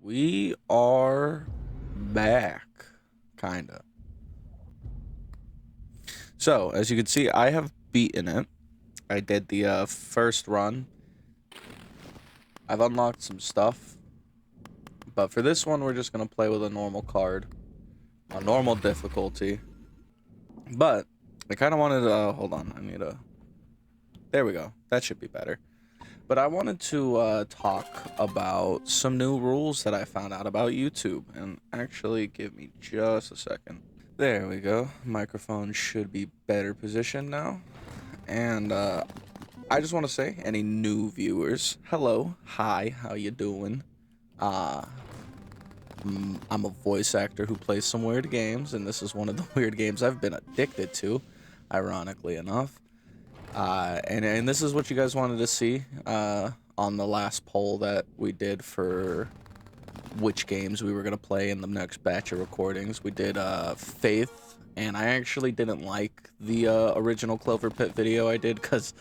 We are back, kinda. So, as you can see, I have beaten it. I did the first run. I've unlocked some stuff. But for this one, we're just going to play with a normal card. A normal difficulty. But, I kind of wanted to... hold on, I need a... There we go. That should be better. But I wanted to talk about some new rules that I found out about YouTube. And actually, give me just a second. There we go. Microphone should be better positioned now. And I just want to say, any new viewers, hello, hi, how you doing? I'm a voice actor who plays some weird games, and this is one of the weird games I've been addicted to, ironically enough. And this is what you guys wanted to see on the last poll that we did for which games we were going to play in the next batch of recordings. We did Faith, and I actually didn't like the original Clover Pit video I did because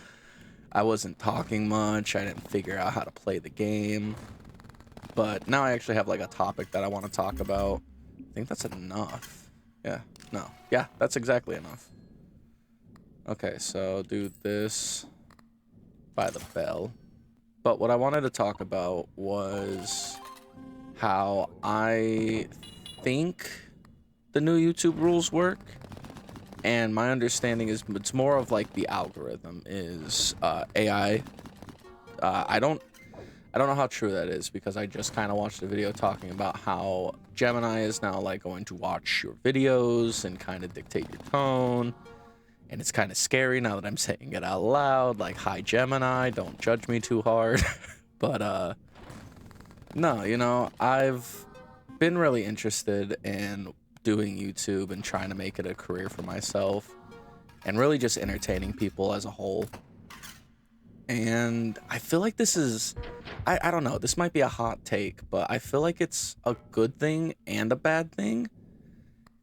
I wasn't talking much. I didn't figure out how to play the game. But now I actually have like a topic that I want to talk about. I think that's enough. Yeah, no. Yeah, that's exactly enough. Okay, so do this by the bell. But what I wanted to talk about was how I think the new YouTube rules work. And my understanding is it's more of like the algorithm is AI. I don't know how true that is because I just kind of watched a video talking about how Gemini is now like going to watch your videos and kind of dictate your tone. And it's kind of scary now that I'm saying it out loud. Like, hi Gemini, don't judge me too hard. But no, you know, I've been really interested in doing YouTube and trying to make it a career for myself and really just entertaining people as a whole. And I feel like this is, I don't know, this might be a hot take, but I feel like it's a good thing and a bad thing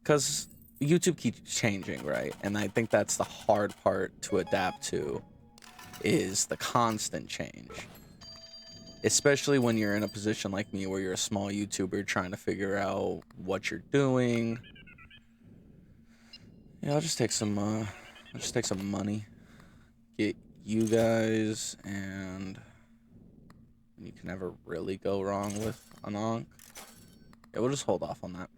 because YouTube keeps changing, right? And I think that's the hard part to adapt to is the constant change. Especially when you're in a position like me where you're a small YouTuber trying to figure out what you're doing. Yeah, I'll just take some money. Get you guys, and you can never really go wrong with an Ankh. Yeah, we'll just hold off on that.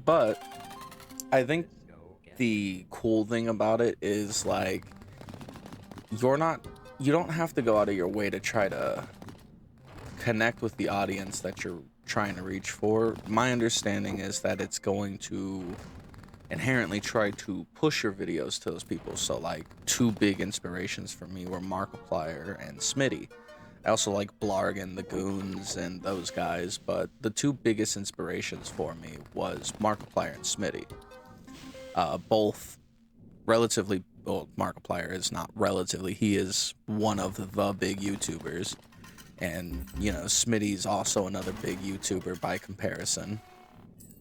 But I think the cool thing about it is like you don't have to go out of your way to try to connect with the audience that you're trying to reach for. My understanding is that it's going to inherently try to push your videos to those people. So like two big inspirations for me were Markiplier and Smitty. I also like Blarg and the Goons and those guys, but the two biggest inspirations for me was Markiplier and Smitty. Both relatively, well, Markiplier is not relatively, he is one of the big YouTubers. And, you know, Smitty's also another big YouTuber by comparison.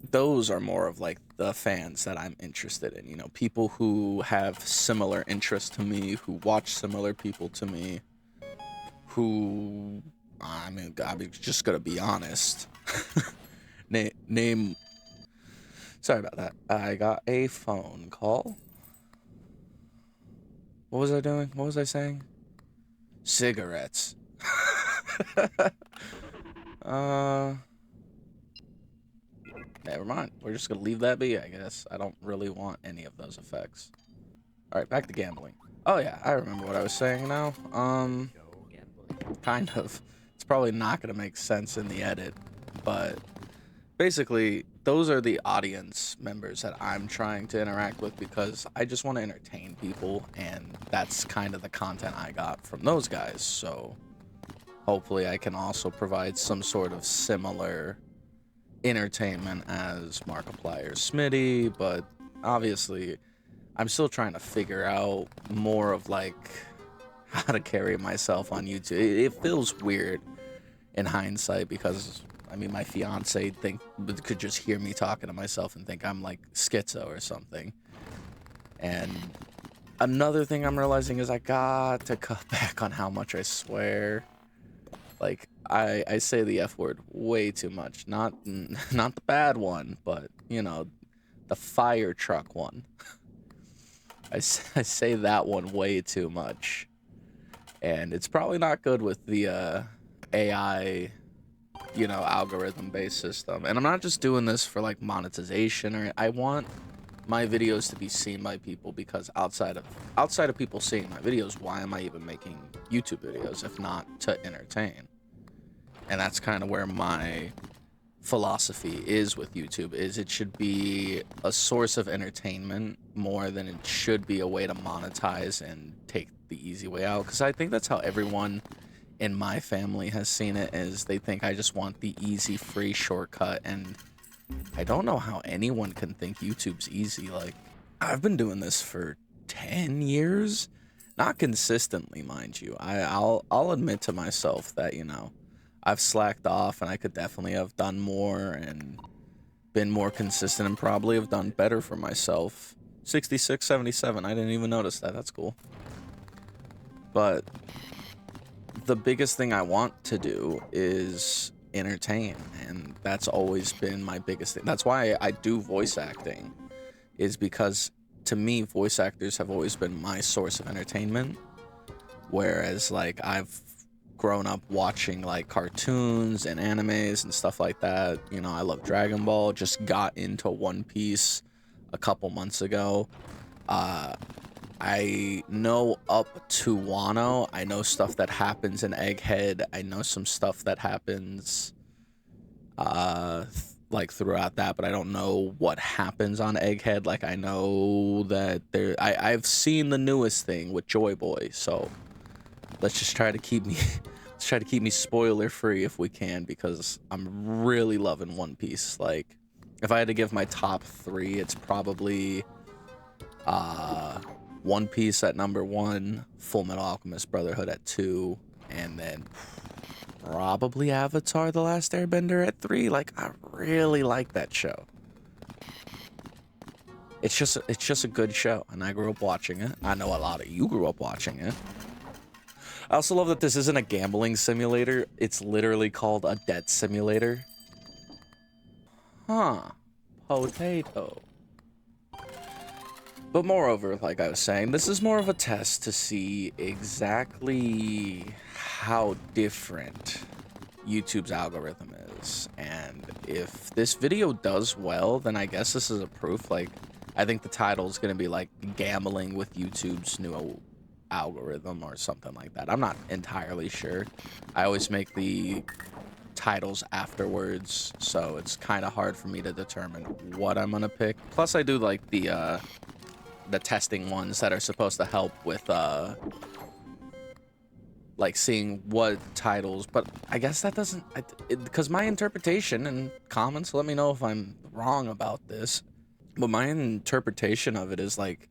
Those are more of like the fans that I'm interested in, you know, people who have similar interests to me, who watch similar people to me, who, I mean, I'm just gonna be honest. Name, sorry about that. I got a phone call. What was I doing? What was I saying? Cigarettes. Never mind. We're just gonna leave that be, I guess. I don't really want any of those effects. Alright, back to gambling. Oh yeah, I remember what I was saying now. Kind of. It's probably not gonna make sense in the edit, but basically, those are the audience members that I'm trying to interact with because I just want to entertain people, and that's kind of the content I got from those guys. So hopefully I can also provide some sort of similar entertainment as Markiplier, Smitty, but obviously I'm still trying to figure out more of like how to carry myself on YouTube. It feels weird in hindsight because I mean my fiance could just hear me talking to myself and think I'm like schizo or something. And another thing I'm realizing is I got to cut back on how much I swear. Like, I say the F word way too much. Not not the bad one, but you know, the fire truck one. I say that one way too much, and it's probably not good with the AI, you know, algorithm-based system. And I'm not just doing this for like monetization, or I want my videos to be seen by people, because outside of people seeing my videos, why am I even making YouTube videos if not to entertain? And that's kind of where my philosophy is with YouTube, is it should be a source of entertainment more than it should be a way to monetize and take the easy way out. Because I think that's how everyone in my family has seen it, is they think I just want the easy, free shortcut, and I don't know how anyone can think YouTube's easy. Like, I've been doing this for 10 years, not consistently, mind you. I'll admit to myself that, you know, I've slacked off, and I could definitely have done more and been more consistent, and probably have done better for myself. 66, 77, I didn't even notice that. That's cool. But the biggest thing I want to do is entertain, and that's always been my biggest thing. That's why I do voice acting, is because to me, voice actors have always been my source of entertainment. Whereas, like, I've grown up watching like cartoons and animes and stuff like that. You know, I love Dragon Ball. Just got into One Piece a couple months ago. I know up to Wano. I know stuff that happens in Egghead. I know some stuff that happens like throughout that, but I don't know what happens on Egghead. Like, I know that I've seen the newest thing with Joy Boy, so let's just try to keep me let's try to keep me spoiler free if we can, because I'm really loving One Piece. Like, if I had to give my top 3, it's probably One Piece at number 1, Full Metal Alchemist Brotherhood at 2, and then probably Avatar: The Last Airbender at 3. Like, I really like that show. It's just a good show, and I grew up watching it. I know a lot of you grew up watching it. I also love that this isn't a gambling simulator. It's literally called a debt simulator. Huh. Potato. But moreover, like I was saying, this is more of a test to see exactly how different YouTube's algorithm is. And if this video does well, then I guess this is a proof. Like, I think the title is going to be like gambling with YouTube's new algorithm or something like that. I'm not entirely sure. I always make the titles afterwards, so it's kind of hard for me to determine what I'm gonna pick. Plus, I do like the testing ones that are supposed to help with like seeing what titles, but I guess that doesn't, because my interpretation, and comments, let me know if I'm wrong about this, but my interpretation of it is like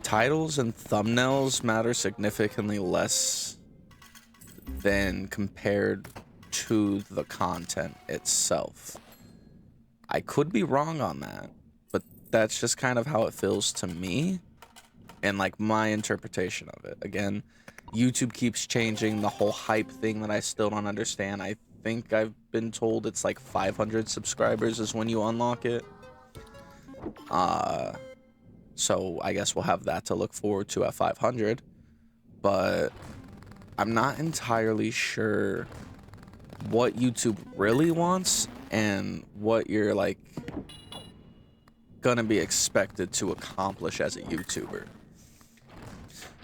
titles and thumbnails matter significantly less than compared to the content itself. I could be wrong on that, but that's just kind of how it feels to me, and like my interpretation of it. Again, YouTube keeps changing the whole hype thing that I still don't understand. I think I've been told it's like 500 subscribers is when you unlock it. So I guess we'll have that to look forward to at 500, but I'm not entirely sure what YouTube really wants and what you're like gonna be expected to accomplish as a YouTuber.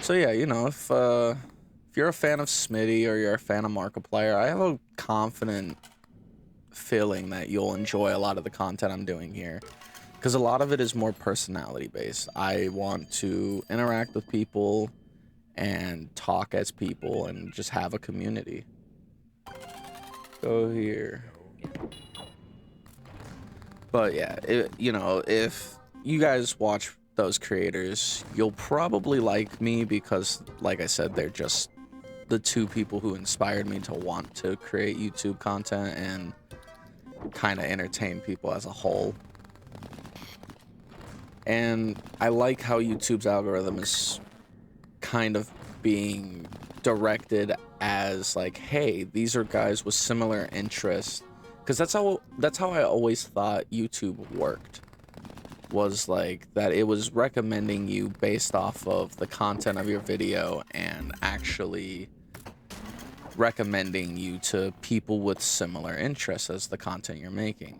So yeah, you know, if you're a fan of Smitty or you're a fan of Markiplier, I have a confident feeling that you'll enjoy a lot of the content I'm doing here, because a lot of it is more personality based. I want to interact with people and talk as people and just have a community. Go here. But yeah, you know, if you guys watch those creators, you'll probably like me, because like I said, they're just the two people who inspired me to want to create YouTube content and kind of entertain people as a whole. And I like how YouTube's algorithm is kind of being directed as like, hey, these are guys with similar interests, because that's how I always thought YouTube worked, was like that it was recommending you based off of the content of your video and actually recommending you to people with similar interests as the content you're making.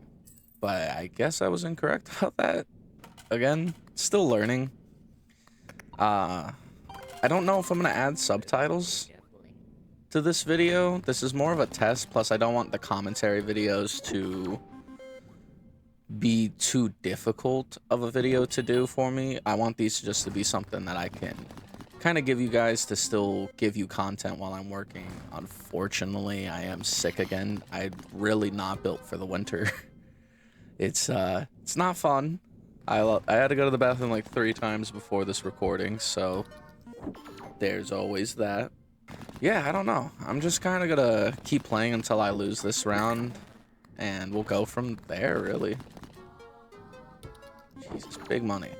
But I guess I was incorrect about that. Again, still learning. I don't know if I'm gonna add subtitles to this video. This is more of a test, plus I don't want the commentary videos to be too difficult of a video to do for me. I want these just to be something that I can kind of give you guys to still give you content while I'm working. Unfortunately, I am sick again. I'm really not built for the winter. It's not fun. I had to go to the bathroom like 3 times before this recording, so there's always that. Yeah, I don't know. I'm just kind of gonna keep playing until I lose this round, and we'll go from there, really. Jesus, big money.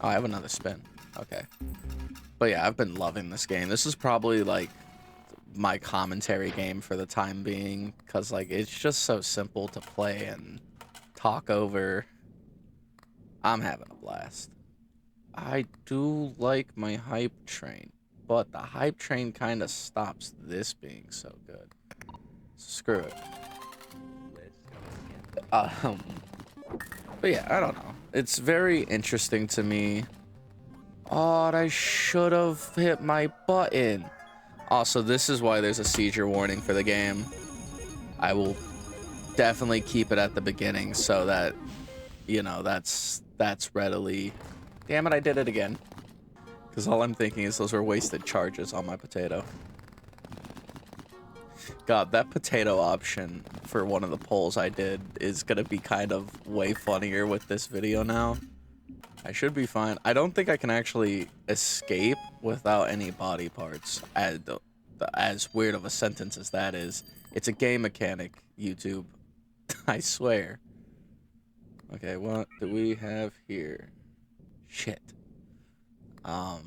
Oh, I have another spin. Okay. But yeah, I've been loving this game. This is probably like my commentary game for the time being, because like it's just so simple to play and talk over. I'm having a blast. I do like my hype train, but the hype train kind of stops this being so good. Screw it. But yeah, I don't know. It's very interesting to me. Oh, I should have hit my button. Also, this is why there's a seizure warning for the game. I will definitely keep it at the beginning so that, you know, that's readily... Damn it, I did it again. Because all I'm thinking is those were wasted charges on my potato. God, that potato option for one of the polls I did is going to be kind of way funnier with this video now. I should be fine. I don't think I can actually escape without any body parts. As weird of a sentence as that is. It's a game mechanic, YouTube. I swear. Okay, what do we have here? Shit. We're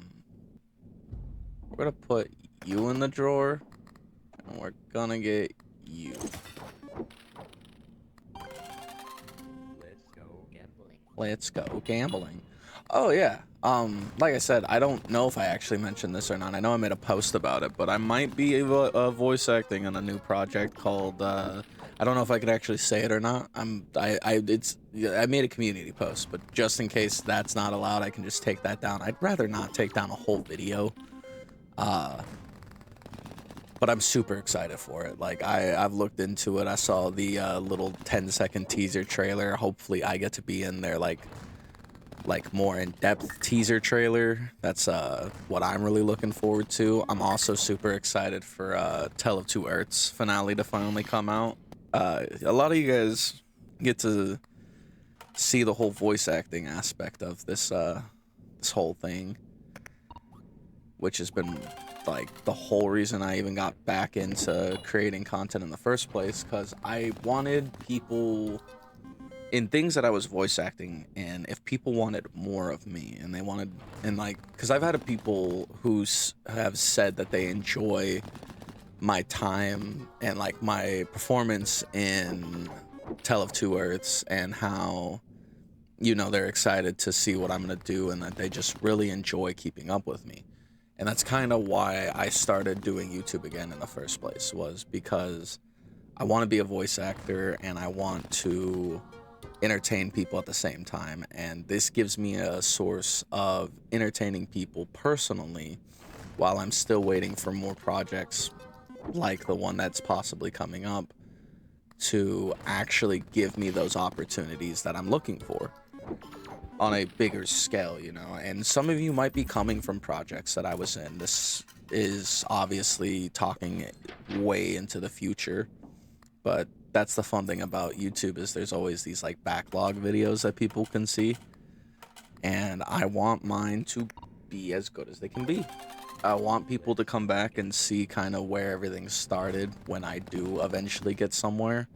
gonna put you in the drawer, and we're gonna get you. Let's go gambling. Oh yeah. Like I said, I don't know if I actually mentioned this or not. I know I made a post about it, but I might be voice acting in a new project called I don't know if I could actually say it or not. I made a community post, but just in case that's not allowed, I can just take that down. I'd rather not take down a whole video. But I'm super excited for it. Like I've looked into it. I saw the little 10-second teaser trailer. Hopefully I get to be in there like more in-depth teaser trailer. That's what I'm really looking forward to. I'm also super excited for Tale of Two Earths finale to finally come out. A lot of you guys get to see the whole voice acting aspect of this this whole thing, which has been like the whole reason I even got back into creating content in the first place, because I wanted people in things that I was voice acting in, if people wanted more of me and they wanted, and like, because I've had people who have said that they enjoy my time and like my performance in Tale of Two Earths, and how, you know, they're excited to see what I'm gonna do and that they just really enjoy keeping up with me. And that's kind of why I started doing YouTube again in the first place, was because I want to be a voice actor and I want to entertain people at the same time. And this gives me a source of entertaining people personally while I'm still waiting for more projects like the one that's possibly coming up to actually give me those opportunities that I'm looking for on a bigger scale, you know. And some of you might be coming from projects that I was in. This is obviously talking way into the future, but that's the fun thing about YouTube, is there's always these like backlog videos that people can see, and I want mine to be as good as they can be. I want people to come back and see kind of where everything started when I do eventually get somewhere.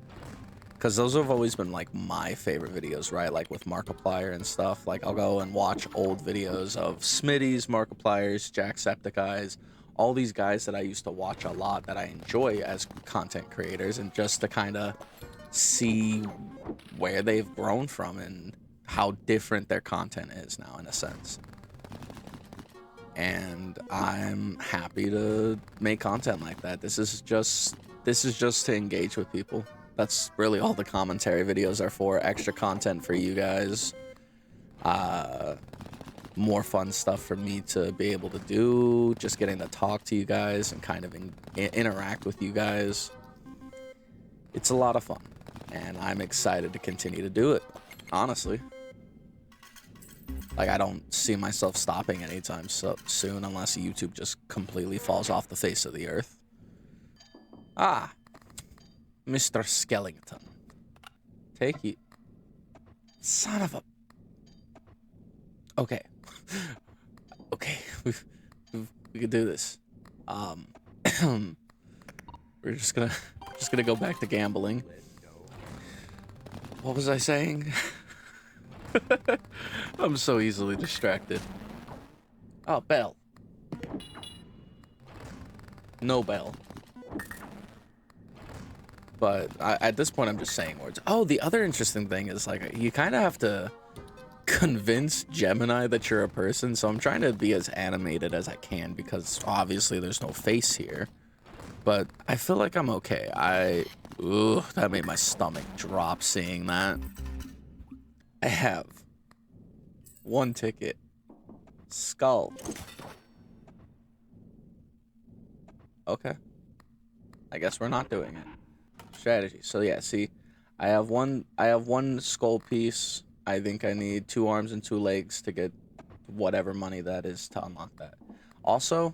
because those have always been like my favorite videos, right? Like with Markiplier and stuff. Like I'll go and watch old videos of Smitty's, Markiplier's, Jacksepticeye's, all these guys that I used to watch a lot that I enjoy as content creators, and just to kind of see where they've grown from and how different their content is now, in a sense. And I'm happy to make content like that. This is just to engage with people. That's really all the commentary videos are for. Extra content for you guys. More fun stuff for me to be able to do. Just getting to talk to you guys and kind of interact with you guys. It's a lot of fun. And I'm excited to continue to do it. Honestly. Like, I don't see myself stopping anytime soon unless YouTube just completely falls off the face of the earth. Ah. Mr. Skellington. Take you. Son of a... Okay. Okay. We could do this. We're just gonna go back to gambling. What was I saying? I'm so easily distracted. Oh, bell. No bell. But at this point, I'm just saying words. Oh, the other interesting thing is, like, you kind of have to convince Gemini that you're a person. So I'm trying to be as animated as I can because obviously there's no face here. But I feel like I'm okay. Ooh, that made my stomach drop seeing that. I have one ticket. Skull. Okay. I guess we're not doing it. Strategy. So yeah, see, I have one skull piece. I think I need 2 arms and 2 legs to get whatever money that is to unlock that. Also,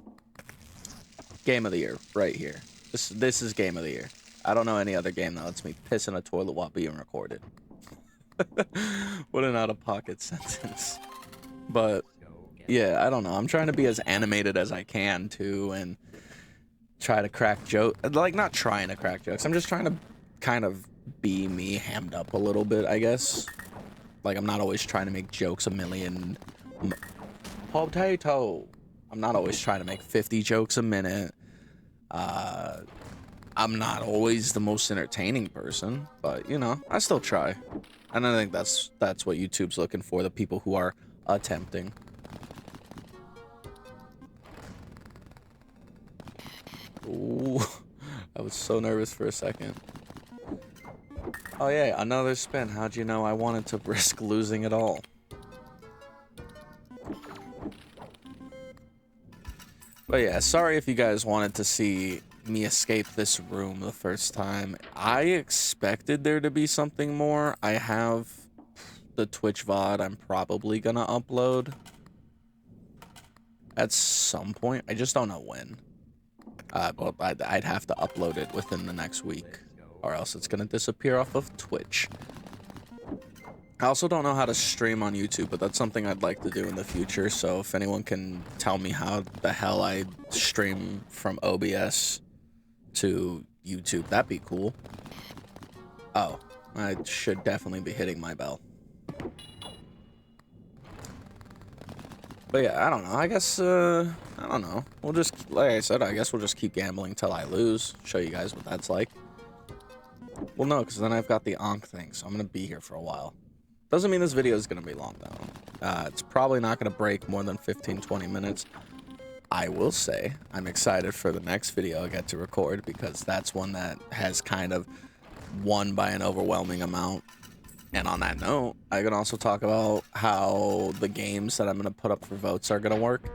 game of the year right here. This is game of the year. I don't know any other game that lets me piss in a toilet while being recorded. What an out-of-pocket sentence. But yeah, I don't know. I'm trying to be as animated as I can too, and try to crack jokes. Like, not trying to crack jokes. I'm just trying to kind of be me, hammed up a little bit, I guess. Like, I'm not always trying to make jokes a million. Potato. I'm not always trying to make 50 jokes a minute. I'm not always the most entertaining person, but you know, I still try. And I think that's what YouTube's looking for, the people who are attempting. Ooh, I was so nervous for a second. Oh yeah, another spin. How'd you know I wanted to risk losing it all? But yeah, sorry if you guys wanted to see me escape this room the first time. I expected there to be something more. I have the Twitch VOD I'm probably gonna upload at some point. I just don't know when. But I'd have to upload it within the next week, or else it's gonna disappear off of Twitch. I also don't know how to stream on YouTube, but that's something I'd like to do in the future. So if anyone can tell me how the hell I stream from OBS to YouTube, that'd be cool. Oh, I should definitely be hitting my bell. But yeah, I don't know. I guess, I don't know. We'll just, like I said, I guess we'll just keep gambling till I lose. Show you guys what that's like. Well, no, because then I've got the Ankh thing, so I'm going to be here for a while. Doesn't mean this video is going to be long, though. It's probably not going to break more than 15-20 minutes. I will say I'm excited for the next video I get to record, because that's one that has kind of won by an overwhelming amount. And on that note, I can also talk about how the games that I'm going to put up for votes are going to work.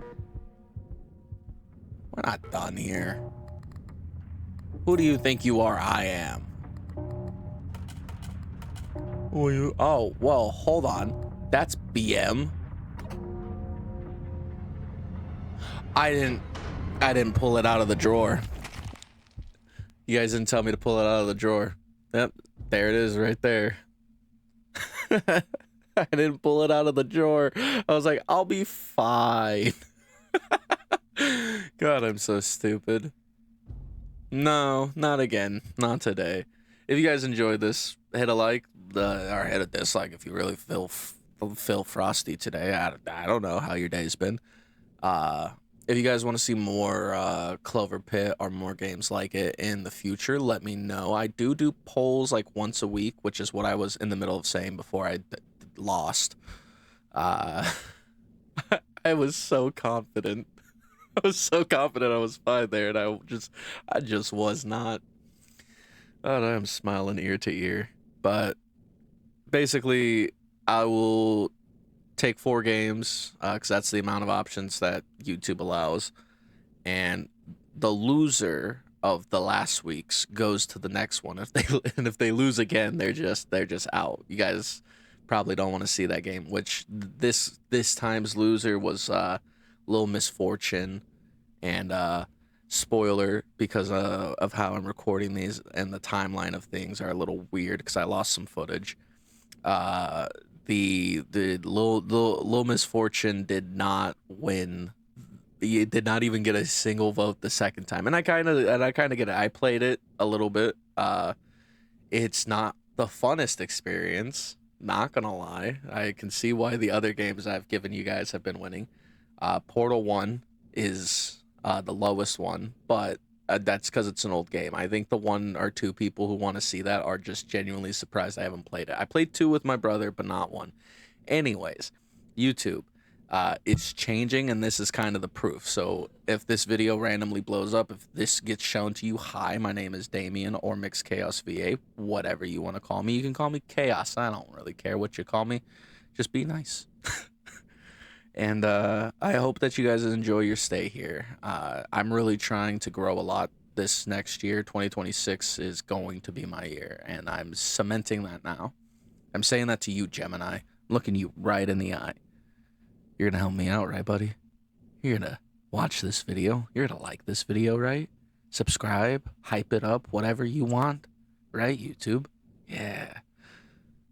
We're not done here. Who do you think you are? I am. Oh, well, hold on. That's BM. I didn't pull it out of the drawer. You guys didn't tell me to pull it out of the drawer. Yep, there it is right there. I didn't pull it out of the drawer. I was like, I'll be fine. God, I'm so stupid. No, not again. Not today. if you guys enjoyed this, hit a like, or hit a dislike if you really feel frosty today. I don't know how your day's been. If you guys want to see more Clover Pit or more games like it in the future, let me know. I do polls like once a week, which is what I was in the middle of saying before I lost. I was so confident. I was so confident I was fine there, and I just was not. Oh, I'm smiling ear to ear. But basically, I will take 4 games, because that's the amount of options that YouTube allows, and the loser of the last week's goes to the next one. If they lose again, they're just out. You guys probably don't want to see that game. Which this time's loser was Little Misfortune, and spoiler, because of how I'm recording these and the timeline of things are a little weird because I lost some footage. The Little Misfortune did not win. It did not even get a single vote the second time, and I kind of get it. I played it a little bit. It's not the funnest experience. Not gonna lie, I can see why the other games I've given you guys have been winning. Portal 1 is the lowest one, but that's because it's an old game. I think the 1 or 2 people who want to see that are just genuinely surprised I haven't played it. I played 2 with my brother, but not 1. Anyways, YouTube, it's changing, and this is kind of the proof. So if this video randomly blows up, if this gets shown to you, hi, my name is Damien, or MixedChaosVA, whatever you want to call me. You can call me Chaos. I don't really care what you call me. Just be nice. And I hope that you guys enjoy your stay here. I'm really trying to grow a lot this next year. 2026 is going to be my year, and I'm cementing that now. I'm saying that to you, Gemini. I'm looking you right in the eye. You're going to help me out, right, buddy? You're going to watch this video. You're going to like this video, right? Subscribe, hype it up, whatever you want. Right, YouTube? Yeah.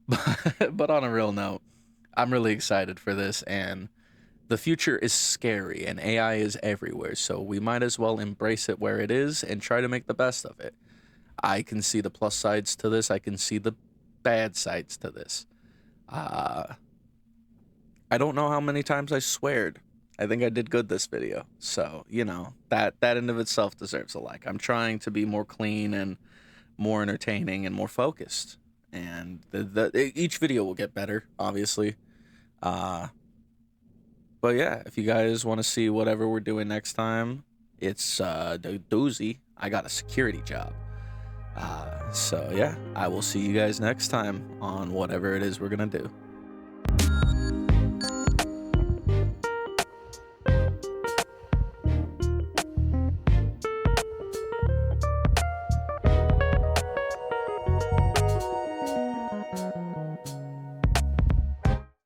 But on a real note, I'm really excited for this, and the future is scary, and AI is everywhere, so we might as well embrace it where it is and try to make the best of it. I can see the plus sides to this. I can see the bad sides to this. I don't know how many times I sweared. I think I did good this video. So, you know, that in of itself deserves a like. I'm trying to be more clean and more entertaining and more focused. And each video will get better, obviously. But yeah, if you guys want to see whatever we're doing next time, it's the doozy. I got a security job. So yeah, I will see you guys next time on whatever it is we're gonna do.